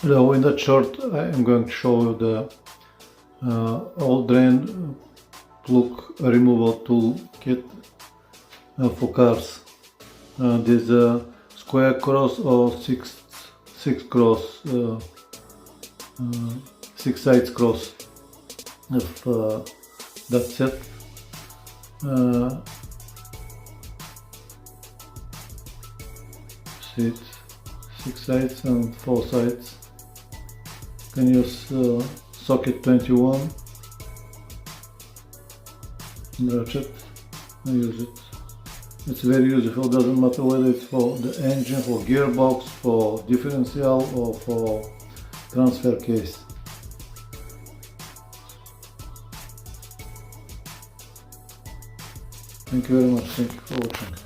Now in that short I am going to show you the all drain plug removal tool kit for cars. There's a square cross or six cross, six sides cross of that set. See it, 6 sides and 4 sides. You can use socket 21 and ratchet and use it. It's very useful, doesn't matter whether it's for the engine, for gearbox, for differential or for transfer case. Thank you very much, thank you for watching.